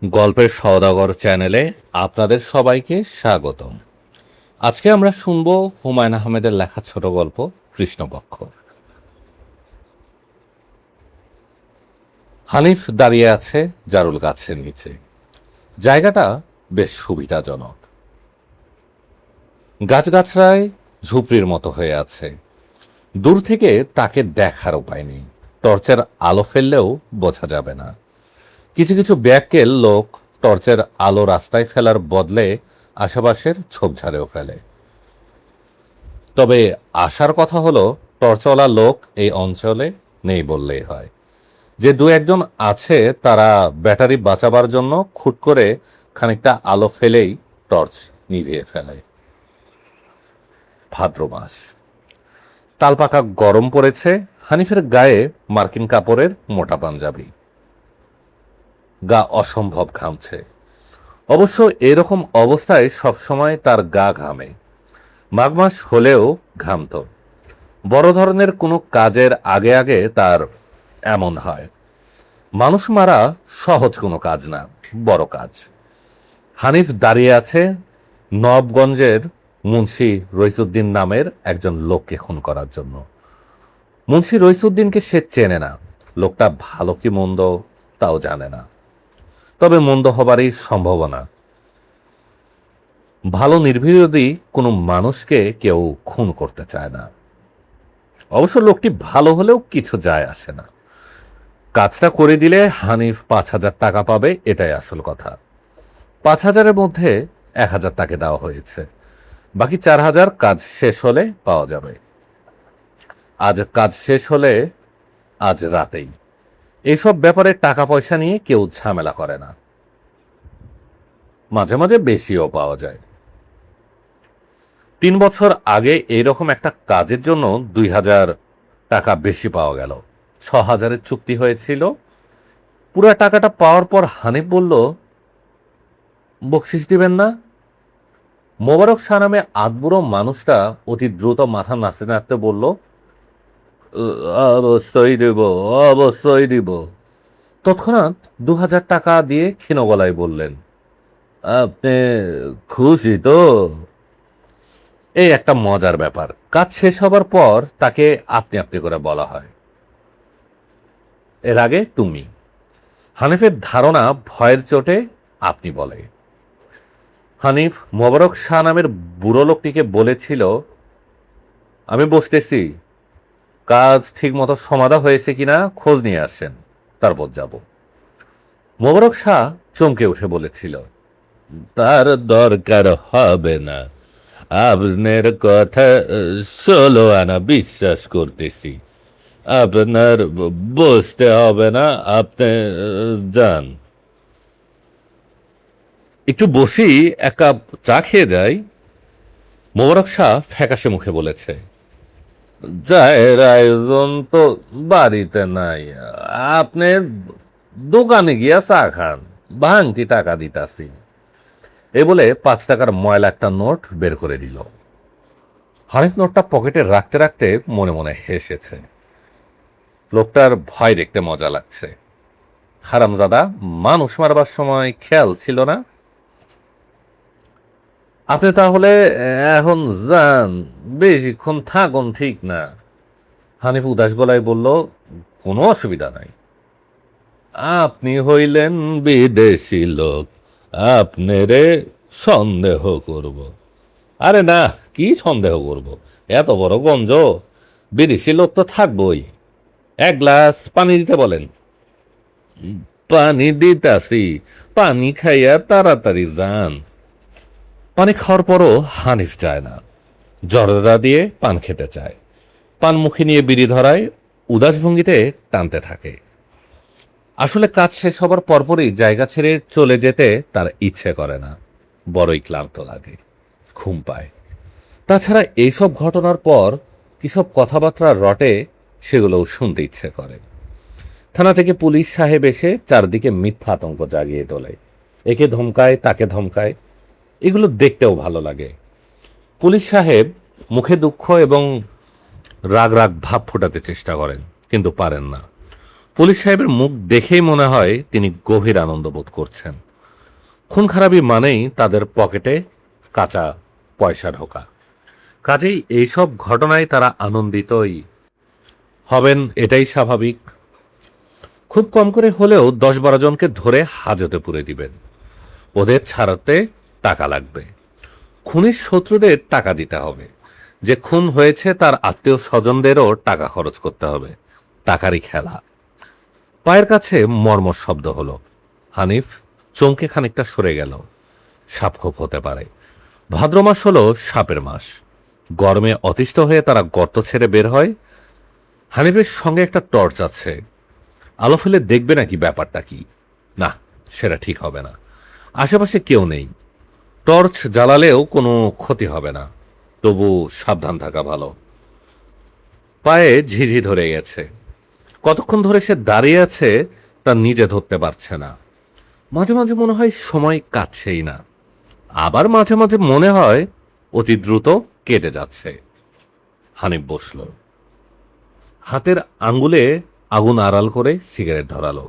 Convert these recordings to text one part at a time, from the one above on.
গল্পের সওদাগর চ্যানেলে আপনাদের সবাইকে স্বাগতম। আজকে আমরা শুনব হুমায়ুন আহমেদের লেখা ছোট গল্প কৃষ্ণপক্ষ। হানিফ দাঁড়িয়ে আছে জারুল গাছের নিচে। জায়গাটা বেশ সুবিধাজনক। গাছগাছরায় ঝুপড়ির মতো হয়ে আছে। দূর থেকে তাকে দেখার উপায় নেই। টর্চের আলো ফেললেও বোঝা যাবে না। কিছু কিছু ব্যাককেল লোক টর্চের আলো রাস্তায় ফেলার বদলে আশেপাশের ঝোপঝাড়েও ফেলে। তবে আসার কথা হলো, টর্চওয়ালা লোক এই অঞ্চলে নেই বললেই হয়। যে দু একজন আছে তারা ব্যাটারি বাঁচাবার জন্য খুট করে খানিকটা আলো ফেলেই টর্চ নিভিয়ে ফেলে। ভাদ্র মাস, তালপাকা গরম পড়েছে। হানিফের গায়ে মার্কিন কাপড়ের মোটা পাঞ্জাবি, গা অসম্ভব ঘামছে। অবশ্য এরকম অবস্থায় সবসময় তার গা ঘামে। মাঘ মাস হলেও ঘামত। বড় ধরনের কোনো কাজের আগে আগে তার এমন হয়। মানুষ মারা সহজ কোনো কাজ না, বড় কাজ। হানিফ দাঁড়িয়ে আছে নবগঞ্জের মুন্সি রইসুদ্দিন নামের একজন লোককে খুন করার জন্য। মুন্সি রইসুদ্দিনকে সে চেনে না। লোকটা ভালো কি মন্দ তাও জানে না, তবে মন্দ হবারই সম্ভাবনা। ভালো নির্বিরোধী কোনো মানুষকে কেউ খুন করতে চায় না। অবশ্য লোকটি ভালো হলেও কিছু যায় আসে না। কাজটা করে দিলে হানিফ 5,000 টাকা পাবে, এটাই আসল কথা। 5,000-এর মধ্যে 1,000 তাকে দেওয়া হয়েছে, বাকি 4,000 কাজ শেষ হলে পাওয়া যাবে। আজ কাজ শেষ হলে আজ রাতেই। এইসব ব্যাপারে টাকা পয়সা নিয়ে কেউ ঝামেলা করে না। মাঝে মাঝে বেশিও পাওয়া যায়। 3 বছর আগে এইরকম একটা কাজের জন্য 2,000 টাকা বেশি পাওয়া গেল। 6,000-এর চুক্তি হয়েছিল। পুরো টাকাটা পাওয়ার পর হানিফ বলল, বকশিস দিবেন না? মোবারক শাহ নামে আধবুড়ো মানুষটা অতি দ্রুত মাথা নাড়তে নাড়তে বলল, অবশ্যই দিব, অবশ্যই দিব। তৎক্ষণাৎ 2,000 টাকা দিয়ে ক্ষীণ গলায় বললেন, আপনি খুশি তো? এই একটা মজার ব্যাপার। কাজ শেষ হবার পর তাকে আপনি আপনি করে বলা হয়। এর আগে তুমি। হানিফের ধারণা ভয়ের চোটে আপনি বলে। হানিফ মোবারক শাহ নামের বুড়ো লোকটিকে বলেছিল, আমি বসতেছি, কাজ ঠিক মতো সমাধা হয়েছে কিনা খোঁজ নিয়ে আসেন, তারপর যাব। মোবারক শাহ চমকে উঠে বলেছিল, তার দরকার হবে না। আপনার কথা 16 আনা বিশ্বাস করতেছি। আপনার বসতে হবে না, আপনি যান। একটু বসি, এক কাপ চা খেয়ে যাই। মোবারক শাহ ফ্যাকাশে মুখে বলেছে, চায়ের আয়োজন তো বাড়িতে নাই, আপনি দোকানে গিয়া চা খান, ভাঙতি টাকা দিতাছি। এ বলে 5 টাকার ময়লা একটা নোট বের করে দিল। হানিফ নোটটা পকেটে রাখতে রাখতে মনে মনে হেসেছে। লোকটার ভয় দেখতে মজা লাগছে। হারামজাদা, মানুষ মারবার সময় খেয়াল ছিল না। আপনি তাহলে এখন যান, বেশিক্ষণ থাকুন ঠিক না। হানিফ উদাস গলায় বলল, কোনো অসুবিধা নাই। আপনি হইলেন বিদেশি লোক, আপনারে সন্দেহ করব? আরে না, কি সন্দেহ করব? এত বড় গঞ্জ, বিদেশি লোক তো থাকবই। 1 গ্লাস পানি দিতে বলেন। পানি দিতাছি, পানি খাইয়া তাড়াতাড়ি যান। পানি খাওয়ার পরও হানিফ চায় না। জর্দা দিয়ে পান খেতে চায়। পান মুখে নিয়ে বিড়ি ধরায়, উদাস ভঙ্গিতে টানতে থাকে। আসলে কাজ শেষ হবার পরপরই জায়গা ছেড়ে চলে যেতে তার ইচ্ছে করে না। বড়ই ক্লান্ত লাগে, ঘুম পায়। তাছাড়া এইসব ঘটনার পর কিসব কথাবার্তা রটে, সেগুলোও শুনতে ইচ্ছে করে। থানা থেকে পুলিশ সাহেব এসে চারদিকে মিথ্যা আতঙ্ক জাগিয়ে তোলে। একে ধমকায়, তাকে ধমকায়। এগুলো দেখতেও ভালো লাগে। পুলিশ সাহেব মুখে দুঃখ এবং রাগ রাগ ভাব ফোটাতে চেষ্টা করেন, কিন্তু পারেন না। পুলিশ সাহেবের মুখ দেখেই মনে হয় তিনি গভীর আনন্দ বোধ করছেন। খুন খারাপি মানেই তাদের পকেটে কাঁচা পয়সা ঢোকা। কাজেই এইসব ঘটনায় তারা আনন্দিতই হবেন, এটাই স্বাভাবিক। খুব কম করে হলেও 10-12 জনকে ধরে হাজতে পুরে দিবেন। ওদের ছাড়াতে টাকা লাগবে। খুনির শত্রুদের টাকা দিতে হবে। যে খুন হয়েছে তার আত্মীয় স্বজনদেরও টাকা খরচ করতে হবে। টাকারই খেলা। পায়ের কাছে মর্মর শব্দ হলো। হানিফ চমকে খানিকটা সরে গেল। সাপখোপ হতে পারে। ভাদ্র মাস হলো সাপের মাস। গরমে অতিষ্ঠ হয়ে তারা গর্ত ছেড়ে বের হয়। হানিফের সঙ্গে একটা টর্চ আছে। আলো ফেলে দেখবে নাকি ব্যাপারটা কি? না, সেটা ঠিক হবে না। আশেপাশে কেউ নেই। টর্চ জ্বালালেও কোনো ক্ষতি হবে না। তবু সাবধান থাকা ভালো। পায়ে ঝিঝি ধরে গেছে। কতক্ষণ ধরে সে দাঁড়িয়ে আছে তা নিজে ধরতে পারছে না। মাঝে মাঝে মনে হয় সময় কাটছেই না। আবার মাঝে মাঝে মনে হয় অতি দ্রুত কেটে যাচ্ছে। হানিফ বসল। হাতের আঙ্গুলে আগুন আড়াল করে সিগারেট ধরালো।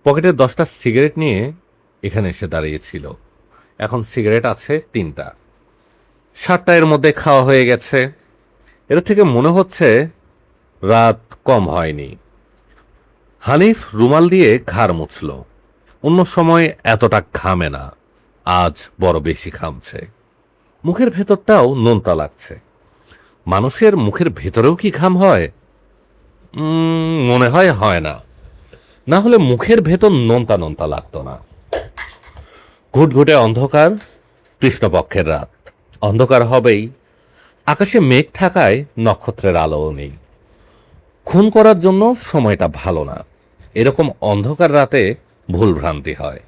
পকেটে 10টা সিগারেট নিয়ে এখানে এসে দাঁড়িয়েছিল। এখন সিগারেট আছে 3টা। 7টা এর মধ্যে খাওয়া হয়ে গেছে। এর থেকে মনে হচ্ছে রাত কম হয়নি। হানিফ রুমাল দিয়ে ঘাড় মুছল। অন্য সময় এতটা ঘামে না, আজ বড় বেশি ঘামছে। মুখের ভেতরটাও নোনতা লাগছে। মানুষের মুখের ভেতরেও কি ঘাম হয়? মনে হয় হয় না। না হলে মুখের ভেতর নোনতা নোনতা লাগতো না। ঘুটঘুটে অন্ধকার। কৃষ্ণপক্ষের রাত। অন্ধকার হবেই। আকাশে মেঘ থাকায় নক্ষত্রের আলোও নেই। খুন করার জন্য সময়টা ভালো না। এরকম অন্ধকার রাতে ভুল ভ্রান্তি হয়।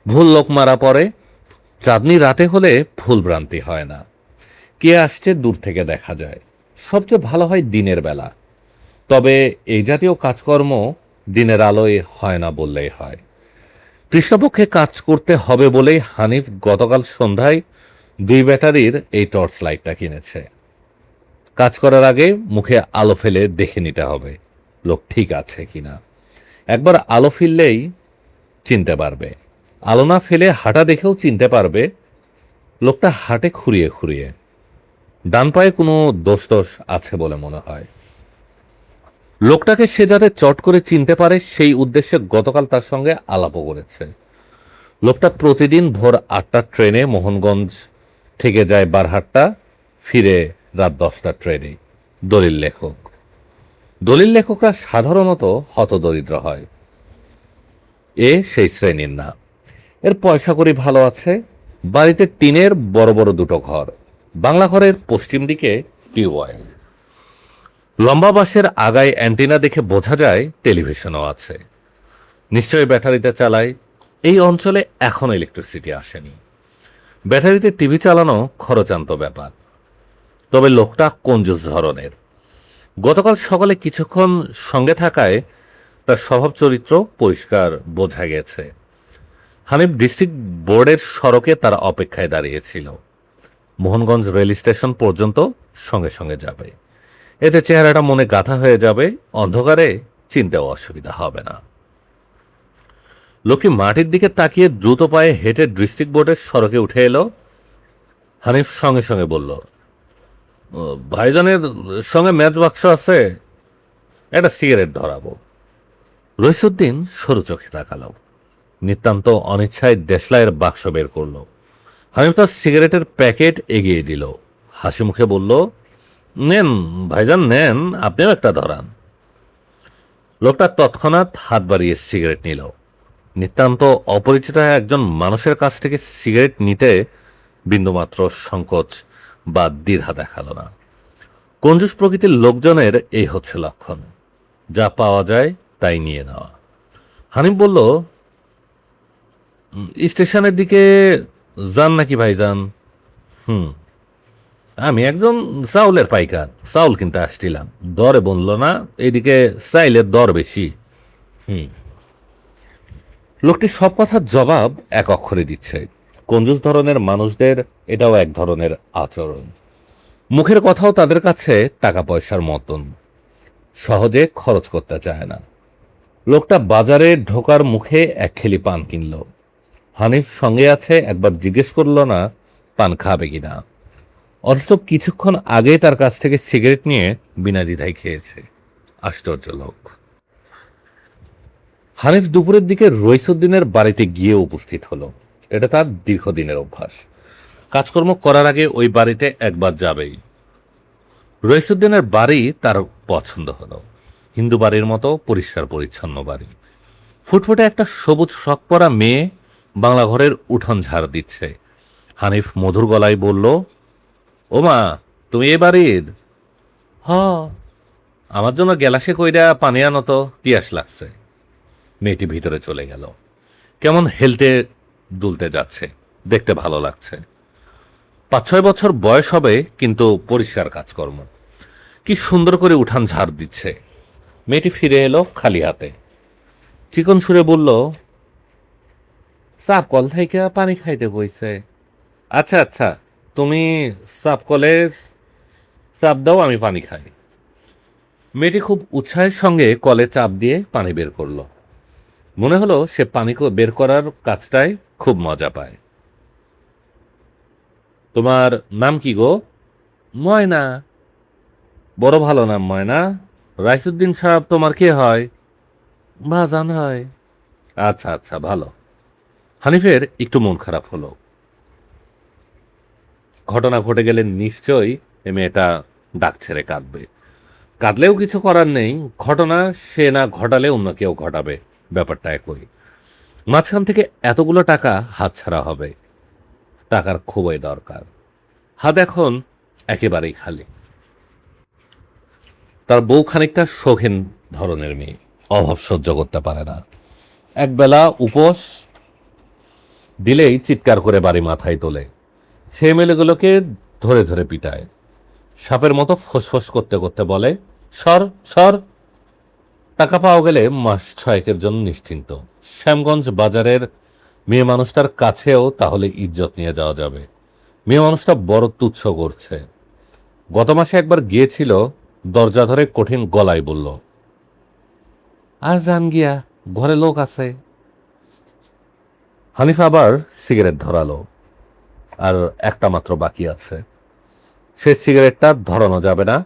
ভুল লোক মারা পড়ে। চাঁদনি রাতে হলে ভুল ভ্রান্তি হয় না। কে আসছে দূর থেকে দেখা যায়। সবচেয়ে ভালো হয় দিনের বেলা। তবে এই জাতীয় কাজকর্ম দিনের আলোয় হয় না বললেই হয়। কৃষ্ণপক্ষে কাজ করতে হবে বলেই হানিফ গতকাল সন্ধ্যায় 2 ব্যাটারির এই টর্চ লাইটটা কিনেছে। কাজ করার আগে মুখে আলো ফেলে দেখে নিতে হবে লোক ঠিক আছে কিনা। একবার আলো ফেললেই চিনতে পারবে। আলো না ফেলে হাঁটা দেখেও চিনতে পারবে লোকটা হাঁটে খুঁড়িয়ে খুঁড়িয়ে। ডান পায়ে কোনো দোষ আছে বলে মনে হয়। লোকটাকে সে যাতে চট করে চিনতে পারে সেই উদ্দেশ্যে গতকাল তার সঙ্গে আলাপও করেছে। লোকটা প্রতিদিন ভোর 8টার ট্রেনে মোহনগঞ্জ থেকে যায় বারহাট্টা, ফিরে রাত 10টার ট্রেনে। দলিল লেখক। দলিল লেখকরা সাধারণত হতদরিদ্র হয়। এ সেই শ্রেণীর না। এর পয়সা করি ভালো আছে। বাড়িতে টিনের বড় বড় 2টো ঘর। বাংলা ঘরের পশ্চিম দিকে টিউবওয়েল। লম্বা বাঁশের আগায় অ্যান্টিনা দেখে বোঝা যায় টেলিভিশনও আছে। নিশ্চয়ই ব্যাটারিতে চালায়। এই অঞ্চলে এখনো ইলেকট্রিসিটি আসেনি। ব্যাটারিতে টিভি চালানো খরচান্ত ব্যাপার। তবে লোকটা কঞ্জুস ধরনের। গতকাল সকালে কিছুক্ষণ সঙ্গে থাকায় তার স্বভাব চরিত্র পরিষ্কার বোঝা গেছে। হানিফ ডিস্ট্রিক্ট বোর্ডের সড়কে তার অপেক্ষায় দাঁড়িয়েছিল। মোহনগঞ্জ রেল স্টেশন পর্যন্ত সঙ্গে সঙ্গে যাবে। এতে চেহারাটা মনে গাঁথা হয়ে যাবে। অন্ধকারে চিনতেও অসুবিধা হবে না। লোকটি মাটির দিকে তাকিয়ে দ্রুত পায়ে হেঁটে ডিস্ট্রিক্ট বোর্ডের সড়কে উঠে এলো। হানিফ সঙ্গে সঙ্গে বলল, ভাইজানের সঙ্গে ম্যাচ বাক্স আছে? একটা সিগারেট ধরাবো। রইসুদ্দিন সরু চোখে তাকালো। নিতান্ত অনিচ্ছায় দেশলাইয়ের বাক্স বের করল। হানিফ তার সিগারেটের প্যাকেট এগিয়ে দিল। হাসি মুখে বলল, নেন ভাইজান নেন, আপনিও একটা ধরান। লোকটা তৎক্ষণাৎ হাত বাড়িয়ে সিগারেট নিল। নিতান্ত অপরিচিত একজন মানুষের কাছ থেকে সিগারেট নিতে বিন্দুমাত্র সংকোচ বা দ্বিধা দেখালো না। কঞ্জুস প্রকৃতির লোকজনের এই হচ্ছে লক্ষণ। যা পাওয়া যায় তাই নিয়ে নেওয়া। হানিফ বলল, স্টেশনের দিকে যান নাকি ভাইজান? আমি একজন চাউলের পাইকার, চাউল কিনতে আসছিলাম। দরে বলল না, এদিকে চাইলের দর বেশি। লোকটি সব কথার জবাব এক অক্ষরে দিচ্ছে। কঞ্জুস ধরনের মানুষদের এটাও এক ধরনের আচরণ। মুখের কথাও তাদের কাছে টাকা পয়সার মতন। সহজে খরচ করতে চায় না। লোকটা বাজারে ঢোকার মুখে 1 খেলি পান কিনল। হানিফ সঙ্গে আছে, একবার জিজ্ঞেস করলো না পান খাবে কিনা, অথচ কিছুক্ষণ আগে তার কাছ থেকে সিগারেট নিয়ে বিনা দ্বিধায় খেয়েছে। আশ্চর্য লোক। হানিফ দুপুরের দিকে রইসুদ্দিনের বাড়িতে গিয়ে উপস্থিত হলো। এটা তার দীর্ঘদিনের অভ্যাস। কাজকর্ম করার আগে ওই বাড়িতে একবার যাবেই। রইসুদ্দিনের বাড়ি তার পছন্দ হলো। হিন্দু বাড়ির মতো পরিষ্কার পরিচ্ছন্ন বাড়ি। ফুটফুটে একটা সবুজ শখ পরা মেয়ে বাংলা ঘরের উঠোন ঝাড় দিচ্ছে। হানিফ মধুর গলায় বলল, ও মা, তুমি এ বাড়ির? হ। আমার জন্য গ্যালাসে কইরা পানি আনো তো, তিয়াস লাগছে। মেয়েটি ভিতরে চলে গেল। কেমন হেলতে দুলতে যাচ্ছে, দেখতে ভালো লাগছে। 5-6 বছর বয়স হবে, কিন্তু পরিষ্কার কাজকর্ম। কি সুন্দর করে উঠান ঝাড় দিচ্ছে। মেয়েটি ফিরে এলো খালি হাতে। চিকন সুরে বলল, সাপ কল থেকে পানি খাইতে কইছে। আচ্ছা আচ্ছা, তুমি সাপ কলে চাপ দাও, আমি পানি খাই। মেয়েটি খুব উৎসাহের সঙ্গে কলে চাপ দিয়ে পানি বের করলো। মনে হলো সে পানি বের করার কাজটায় খুব মজা পায়। তোমার নাম কি গো? ময়না। বড় ভালো নাম ময়না। রাইসুদ্দিন সাহেব তোমার কে হয়? বাজান হয়। আচ্ছা আচ্ছা, ভালো। হানিফের একটু মন খারাপ হলো। ঘটনা ঘটে গেলে নিশ্চয়ই এ মেয়েটা ডাক ছেড়ে কাঁদবে। কাঁদলেও কিছু করার নেই, ঘটনা সে না ঘটালে অন্য কেউ ঘটাবে, ব্যাপারটা একই। মাঝখান থেকে এতগুলো টাকা হাতছাড়া হবে। টাকার খুবই দরকার। হাত এখন একেবারেই খালি। তার বউ খানিকটা শৌখিন ধরনের মেয়ে, অভাব সহ্য করতে পারে না। একবেলা উপোস দিলেই চিৎকার করে বাড়ি মাথায় তোলে। ছেলেমেয়েগুলোকে ধরে ধরে পিটায়। সাপের মতো ফোঁস করতে করতে বলে, সর সর। টাকা পাওয়া গেলে মাস 6 জন্য নিশ্চিন্ত। শ্যামগঞ্জ বাজারের মেয়ে মানুষটার কাছেও তাহলে ইজ্জত নিয়ে যাওয়া যাবে। মেয়ে মানুষটা বড় তুচ্ছ করছে। গত মাসে একবার গিয়েছিল, দরজা ধরে কঠিন গলায় বলল, আর যান গিয়া, ঘরে লোক আছে। হানিফ আবার সিগারেট ধরালো। আর একটা মাত্র বাকি আছে। সে সিগারেটটা ধরানো যাবে না।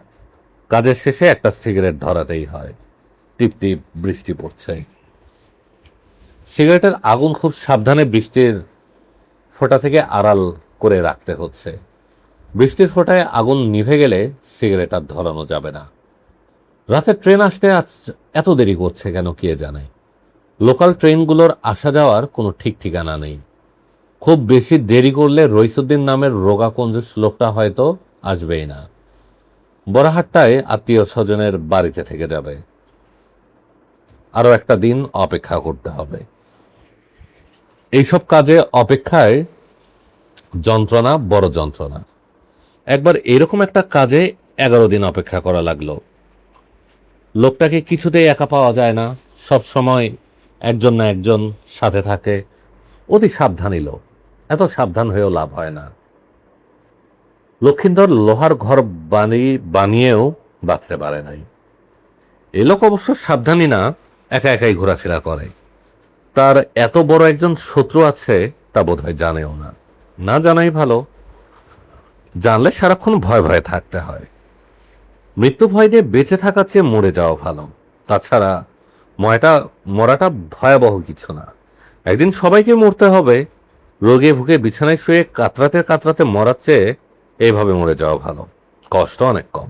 কাজের শেষে একটা সিগারেট ধরাতেই হয়। টিপ টিপ বৃষ্টি পড়ছে। সিগারেটের আগুন খুব সাবধানে বৃষ্টির ফোঁটা থেকে আড়াল করে রাখতে হচ্ছে। বৃষ্টির ফোঁটায় আগুন নিভে গেলে সিগারেট আর ধরানো যাবে না। রাতে ট্রেন আসতে আজ এত দেরি করছে কেন কে জানে। লোকাল ট্রেনগুলোর আসা যাওয়ার কোনো ঠিক ঠিকানা নেই। খুব বেশি দেরি করলে রইসুদ্দিন নামের রোগা কঞ্জুস লোকটা হয়তো আসবেই না। বড়হাট্টায় আত্মীয় স্বজনের বাড়িতে থেকে যাবে। আরও একটা দিন অপেক্ষা করতে হবে। এইসব কাজে অপেক্ষায় যন্ত্রণা, বড় যন্ত্রণা। একবার এরকম একটা কাজে 11 দিন অপেক্ষা করা লাগলো। লোকটাকে কিছুতেই একা পাওয়া যায় না, সব সময় একজন না একজন সাথে থাকে। অতি সাবধানী লোক, এত সাবধান হয়েও লাভ হয় না। লক্ষিন্দর লোহার ঘর বানিয়েও বাঁচতে পারে নাই। এ লোক অবশ্য সাবধানী না, একা একাই ঘোরাফেরা করে। তার এত বড় একজন শত্রু আছে তা বোধহয় জানেও না। না জানাই ভালো। জানলে সারাক্ষণ ভয় ভয়ে থাকতে হয়। মৃত্যু ভয় দিয়ে বেঁচে থাকার চেয়ে মরে যাওয়া ভালো। তাছাড়া মরাটা ভয়াবহ কিছু না। একদিন সবাইকে মরতে হবে। রোগে ভুগে বিছানায় শুয়ে কাতরাতে কাতরাতে মরার চেয়ে এইভাবে মরে যাওয়া ভালো। কষ্ট অনেক কম।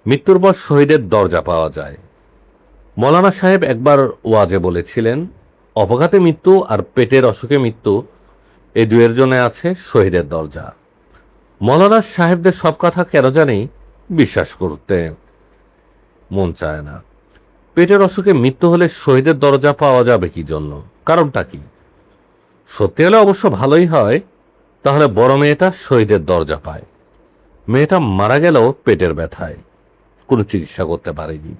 মৃত্যুর পর শহীদের দরজা পাওয়া যায়। মৌলানা সাহেব একবার ওয়াজে বলেছিলেন, অপঘাতে মৃত্যু আর পেটের অসুখে মৃত্যু, এই দুয়ের জন্য আছে শহীদের দরজা। মৌলানা সাহেবদের সব কথা কেন জানি বিশ্বাস করতে মন চায় না। পেটের অসুখে মৃত্যু হলে শহীদের দরজা পাওয়া যাবে কি জন্য? কারণটা কি? সত্যি হলে অবশ্য ভালোই হয়। তাহলে বড় মেয়েটা শহীদের দরজা পায়। মেয়েটা মারা গেলেও পেটের ব্যথায়, কোনো চিকিৎসা করতে পারেনি।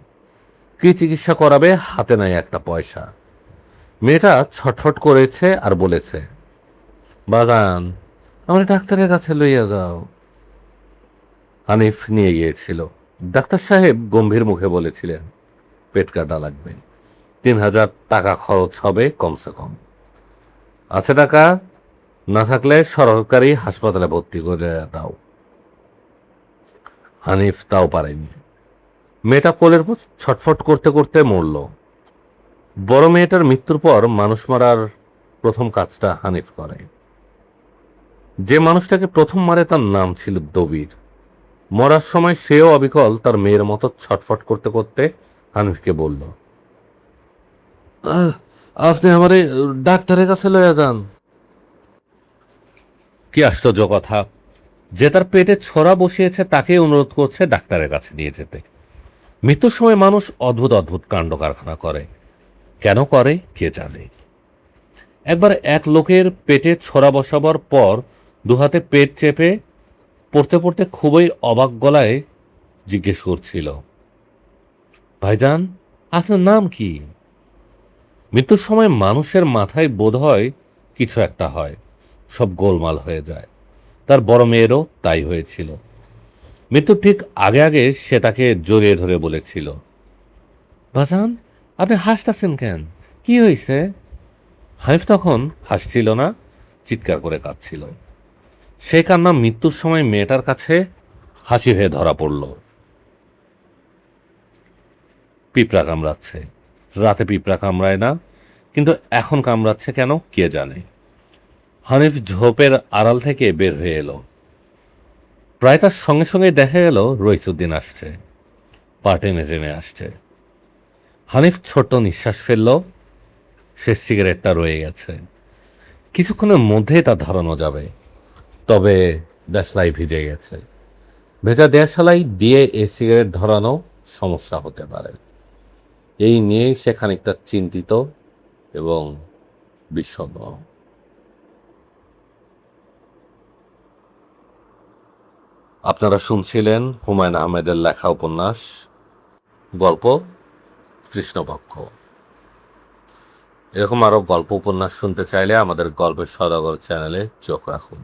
কি চিকিৎসা করাবে? হাতে নাই একটা পয়সা। মেয়েটা ছটফট করেছে আর বলেছে, বাজান, আমার ডাক্তারের কাছে লইয়া যাও। হানিফ নিয়ে গিয়েছিল। ডাক্তার সাহেব গম্ভীর মুখে বলেছিলেন, পেট কাটা লাগবে, 3000 টাকা খরচ হবে কমসে কম। আছে টাকা? না থাকলে সরকারি হাসপাতালে ভর্তি করে দাও। হানিফ তাও পারেনি। মেয়েটা কোলের উপর ছটফট করতে করতে মরল। বড় মেয়েটার মৃত্যুর পর মানুষ মারার প্রথম কাজটা হানিফ করে। যে মানুষটাকে প্রথম মারে তার নাম ছিল দবির। মরার সময় সেও অবিকল তার মেয়ের মতো ছটফট করতে করতে হানিফকে বলল, আপনি আমারে ডাক্তারের কাছে লইয়া যান। কি আশ্চর্য কথা, যে তার পেটে ছোরা বসিয়েছে তাকে অনুরোধ করছে ডাক্তারের কাছে নিয়ে যেতে। মৃত্যুর সময় মানুষ অদ্ভুত অদ্ভুত কাণ্ড কারখানা করে, কেন করে কে জানে। একবার এক লোকের পেটে ছোরা বসাবার পর দুহাতে পেট চেপে পড়তে পড়তে খুবই অবাক গলায় জিজ্ঞেস করছিল, ভাইজান, আপনার নাম কি? মৃত্যুর সময় মানুষের মাথায় বোধ হয় কিছু একটা হয়, সব গোলমাল হয়ে যায়। তার বড় মেয়েরও তাই হয়েছিল। মৃত্যুর ঠিক আগে আগে সে তাকে জড়িয়ে ধরে বলেছিল, ভাইজান, আপনি হাসতেছেন কেন? কি হয়েছে? হানিফ তখন হাসছিল না, চিৎকার করে কাঁদছিল। সে কান্না মৃত্যুর সময় মেয়েটার কাছে হাসি হয়ে ধরা পড়ল। পিঁপড়া কামড়াচ্ছে। রাতে পিঁপড়া কামড়ায় না, কিন্তু এখন কামড়াচ্ছে কেন কে জানে। হানিফ ঝোপের আড়াল থেকে বের হয়ে এলো। প্রায় তার সঙ্গে সঙ্গে দেখা গেল রইসুদ্দিন আসছে, পা টেনে টেনে আসছে। হানিফ ছোট্ট নিঃশ্বাস ফেলল। সে সিগারেটটা রয়ে গেছে, কিছুক্ষণের মধ্যেই তা ধরানো যাবে। তবে দেশলাই ভিজে গেছে। ভেজা দেশলাই দিয়ে এই সিগারেট ধরানো সমস্যা হতে পারে। এই নিয়েই সে খানিকটা চিন্তিত এবং বিষণ্ণ। আপনারা শুনছিলেন হুমায়ুন আহমেদের লেখা উপন্যাস গল্প কৃষ্ণপক্ষ। এরকম আরও গল্প উপন্যাস শুনতে চাইলে আমাদের গল্পের সওদাগর চ্যানেলে চোখ রাখুন।